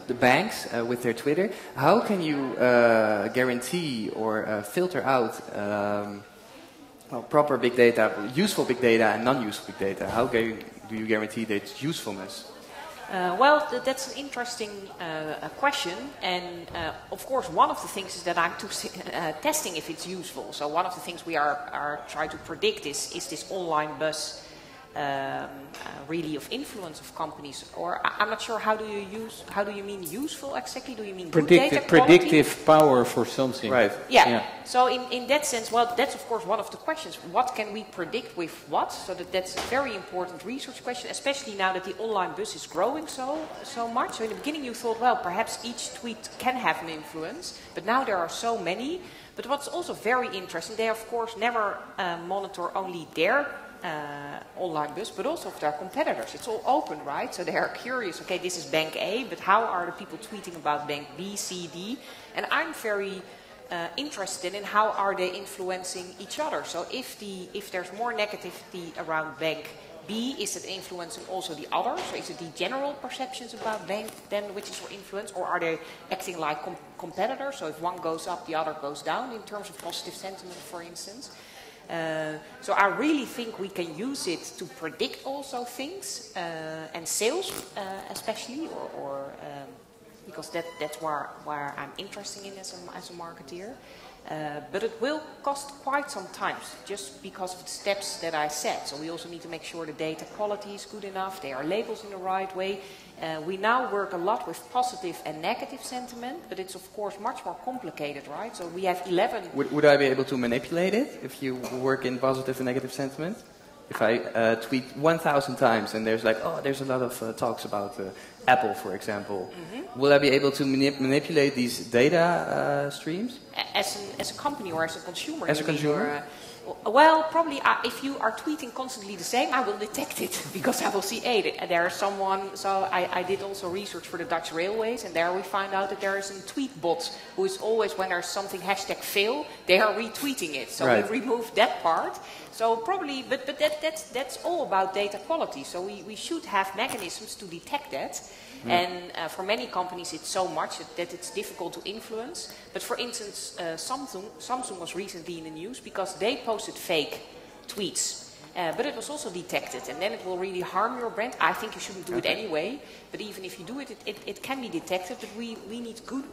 the banks with their Twitter. How can you guarantee or filter out proper big data, useful big data and non-useful big data? How do you guarantee its usefulness? Well, that's an interesting question, and of course one of the things is that I'm testing if it's useful. So one of the things we are trying to predict is this online buzz really of influence of companies? Or I'm not sure, how do you mean useful exactly? Do you mean good data quality? Predictive power for something. Right. Yeah. So in that sense, well, that's of course one of the questions. What can we predict with what? So that's a very important research question, especially now that the online bus is growing so much. So in the beginning you thought, well, perhaps each tweet can have an influence, but now there are so many. But what's also very interesting, they of course never monitor only their online bus, but also of their competitors. It's all open, right? So they are curious, okay, this is bank A, but how are the people tweeting about bank B, C, D? And I'm very interested in how are they influencing each other. So if there's more negativity around bank B, is it influencing also the others? So is it the general perceptions about bank then which is your influence, or are they acting like competitors? So if one goes up, the other goes down in terms of positive sentiment, for instance. So I really think we can use it to predict also things and sales, especially, or because that's where I'm interested in as a marketeer. But it will cost quite some time, just because of the steps that I said. So we also need to make sure the data quality is good enough, they are labeled in the right way. We now work a lot with positive and negative sentiment, but it's of course much more complicated, right? So we have 11... Would I be able to manipulate it if you work in positive and negative sentiment? If I tweet 1,000 times and there's like, oh, there's a lot of talks about Apple, for example. Will I be able to manipulate these data streams? As a company or as a consumer? As a consumer? Well, probably if you are tweeting constantly the same, I will detect it because I will see, hey, there is someone. So I did also research for the Dutch railways, and there we find out that there is a tweet bot who is always, when there's something #fail, they are retweeting it. So we removed that part. So probably, but that's all about data quality. So we should have mechanisms to detect that. And for many companies it's so much that it's difficult to influence. But for instance, Samsung was recently in the news because they posted fake tweets. But it was also detected, and then it will really harm your brand. I think you shouldn't do it anyway, but even if you do it, it can be detected. But we need good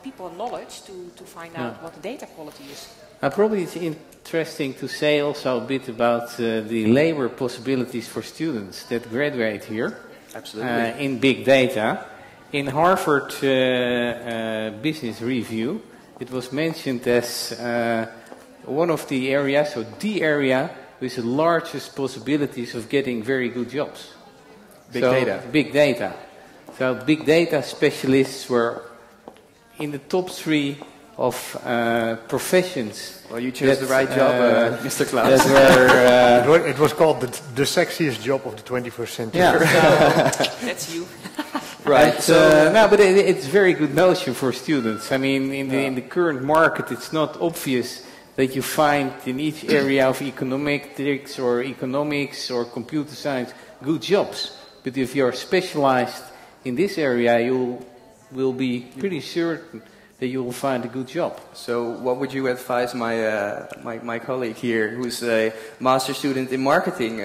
people and knowledge to find out what the data quality is. Probably it's interesting to say also a bit about the labor possibilities for students that graduate here. Absolutely. In big data. In Harvard Business Review, it was mentioned as one of the areas, so the area with the largest possibilities of getting very good jobs. Big data. Big data. So big data specialists were in the top 3 of professions. Well, you chose the right job, Mr. Klous. It was called the sexiest job of the 21st century. Yeah. That's you. Right. But it's a very good notion for students. I mean, in the current market, it's not obvious that you find in each area of econometrics or economics or computer science good jobs. But if you're specialized in this area, you will be pretty certain that you will find a good job. So what would you advise my colleague here, who's a master student in marketing,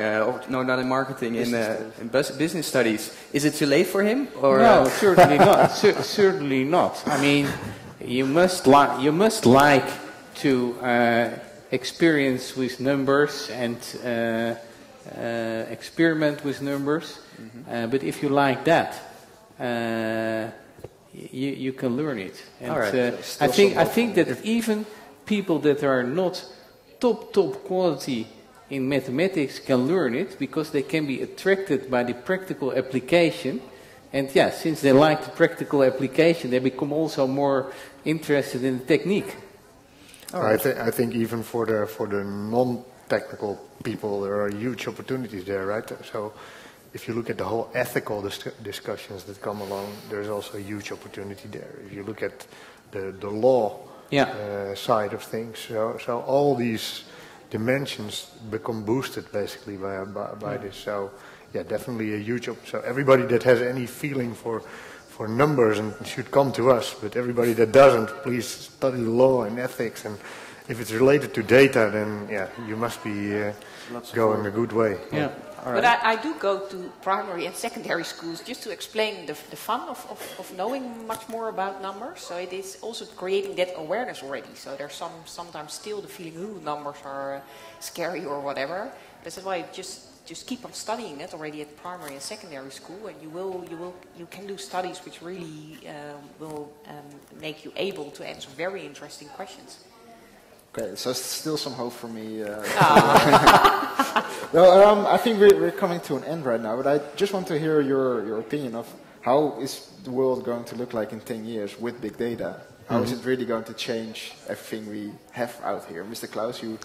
not in marketing, in business studies? Is it too late for him? Or no, certainly not. Certainly not. I mean, you must like to experience with numbers and experiment with numbers. But if you like that, you can learn it. And all right. I think that even people that are not top quality in mathematics can learn it because they can be attracted by the practical application. And since they like the practical application, they become also more interested in the technique. Right. I think even for the non-technical people, there are huge opportunities there, right? So if you look at the whole ethical discussions that come along, there's also a huge opportunity there. If you look at the law side of things, so all these dimensions become boosted basically by this. So definitely a huge. So everybody that has any feeling for numbers and should come to us, but everybody that doesn't, please study law and ethics. And if it's related to data, then you must be going a good way. Yeah. Right. But I do go to primary and secondary schools just to explain the fun of knowing much more about numbers. So it is also creating that awareness already. So there's sometimes still the feeling, numbers are scary or whatever. That's why just just keep on studying it already at primary and secondary school, and you can do studies which really will make you able to answer very interesting questions. Okay, so still some hope for me. No, I think we're coming to an end right now, but I just want to hear your opinion of how is the world going to look like in 10 years with big data? How is it really going to change everything we have out here? Mr. Klous, you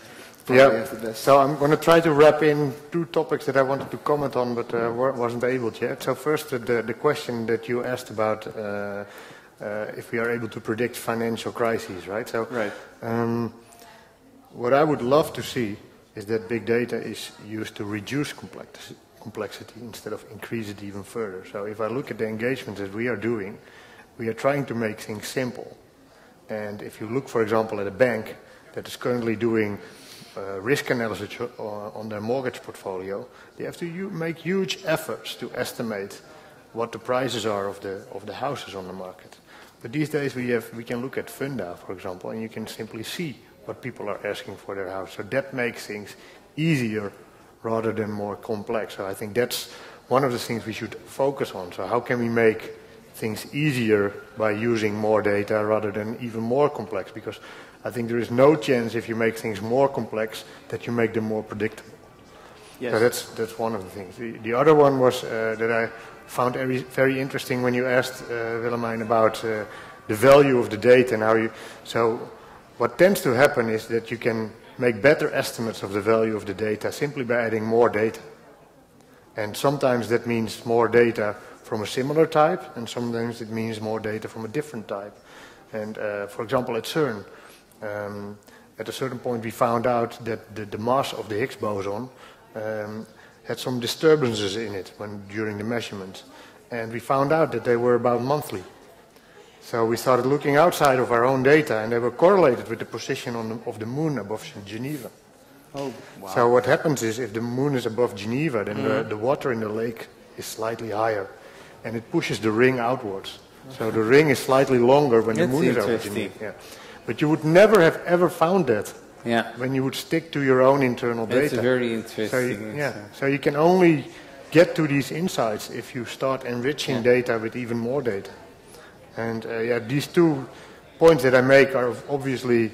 probably have the best. So I'm going to try to wrap in two topics that I wanted to comment on, but wasn't able yet. So first, the question that you asked about if we are able to predict financial crises, right? So, what I would love to see is that big data is used to reduce complexity instead of increase it even further. So if I look at the engagements that we are doing, we are trying to make things simple. And if you look, for example, at a bank that is currently doing risk analysis on their mortgage portfolio, they have to make huge efforts to estimate what the prices are of the houses on the market. But these days we can look at Funda, for example, and you can simply see what people are asking for their house. So that makes things easier rather than more complex. So I think that's one of the things we should focus on. So how can we make things easier by using more data rather than even more complex? Because I think there is no chance if you make things more complex that you make them more predictable. Yes. So that's one of the things. The other one was that I found very interesting when you asked Willemijn about the value of the data and how you. So what tends to happen is that you can make better estimates of the value of the data simply by adding more data. And sometimes that means more data from a similar type, and sometimes it means more data from a different type. And for example, at CERN, at a certain point we found out that the mass of the Higgs boson had some disturbances in it during the measurements. And we found out that they were about monthly. So we started looking outside of our own data, and they were correlated with the position of the moon above Geneva. Oh, wow. So what happens is, if the moon is above Geneva, then the water in the lake is slightly higher, and it pushes the ring outwards. So the ring is slightly longer when the moon is over Geneva. Yeah. But you would never have ever found that when you would stick to your own internal data. That's very interesting. So you can only get to these insights if you start enriching data with even more data. And these 2 points that I make are obviously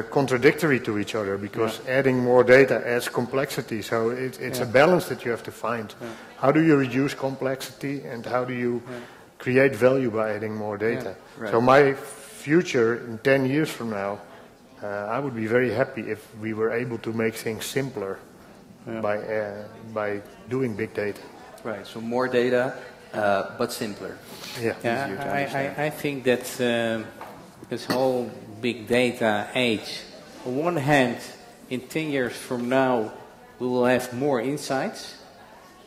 contradictory to each other, because adding more data adds complexity. So it's a balance that you have to find. How do you reduce complexity, and how do you create value by adding more data? So my future in 10 years from now, I would be very happy if we were able to make things simpler by doing big data. Right, so more data, but simpler. I think that this whole big data age, on one hand, in 10 years from now, we will have more insights,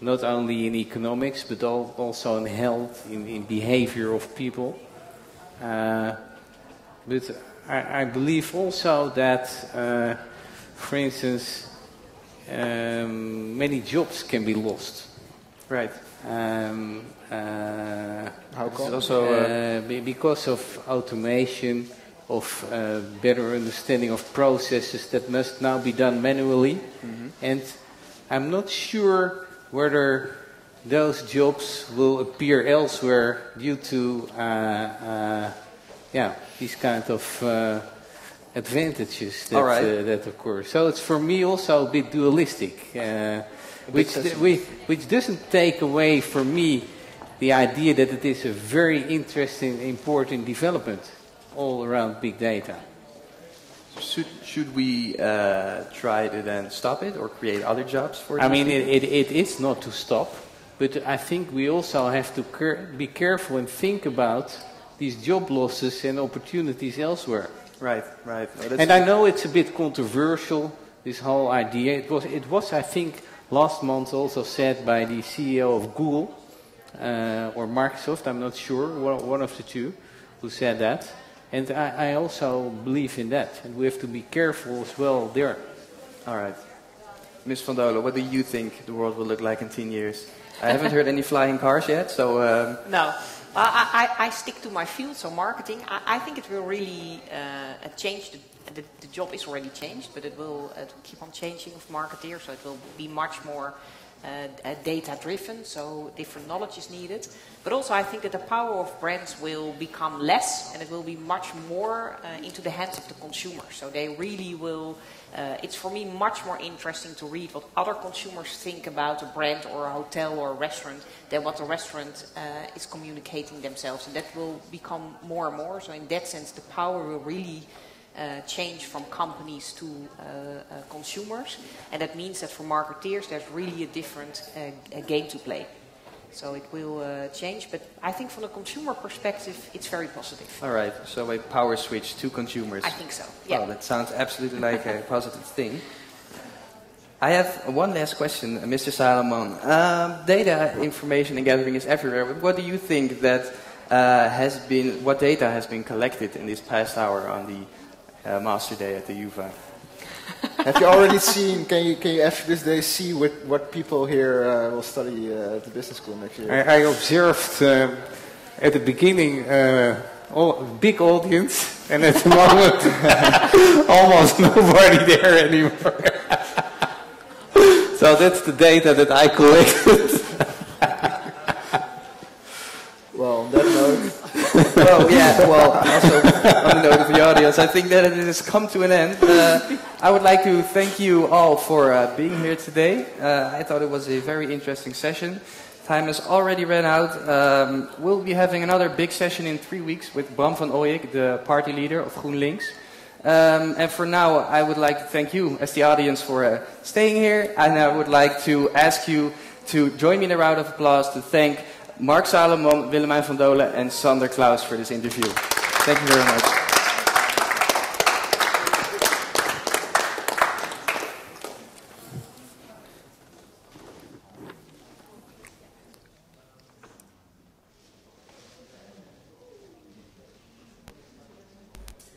not only in economics, but also in health, in behavior of people. But I believe also that, for instance, many jobs can be lost. Right. How come? Also, because of automation, of better understanding of processes that must now be done manually. And I'm not sure whether those jobs will appear elsewhere due to these kind of advantages that occur. So it's for me also a bit dualistic, which doesn't take away from me the idea that it is a very interesting, important development all around big data. Should we try to then stop it or create other jobs for it? I mean, it is not to stop, but I think we also have to be careful and think about these job losses and opportunities elsewhere. Right. And I know it's a bit controversial, this whole idea. It was, I think, last month also said by the CEO of Google or Microsoft, I'm not sure, one of the two, who said that. And I also believe in that, and we have to be careful as well there. All right. Ms. van Dolen, what do you think the world will look like in 10 years? I haven't heard any flying cars yet, so... No, I stick to my field, so marketing. I think it will really change. The job is already changed, but it will keep on changing of marketeers. So it will be much more data-driven, so different knowledge is needed. But also I think that the power of brands will become less, and it will be much more into the hands of the consumer. So they really will, it's for me much more interesting to read what other consumers think about a brand or a hotel or a restaurant than what the restaurant is communicating themselves. And that will become more and more. So in that sense, the power will really change from companies to consumers, and that means that for marketeers there's really a different game to play. So it will change, but I think from a consumer perspective it's very positive. All right, so a power switch to consumers. I think so, yeah. Well, that sounds absolutely like a positive thing. I have one last question, Mr. Salomon. Data information and gathering is everywhere, but what do you think that what data has been collected in this past hour on the Master Day at the UvA? Have you already seen, can you after this day see what people here will study at the business school next year? I observed at the beginning a big audience, and at the moment almost nobody there anymore. So that's the data that I collected. Well, on that note... also on the note of the audience, I think that it has come to an end. I would like to thank you all for being here today. I thought it was a very interesting session. Time has already ran out. We'll be having another big session in 3 weeks with Bram van Ooyek, the party leader of GroenLinks. And for now, I would like to thank you as the audience for staying here. And I would like to ask you to join me in a round of applause to thank Marc Salomon, Willemijn van Dolen and Sander Klous for this interview. Thank you very much.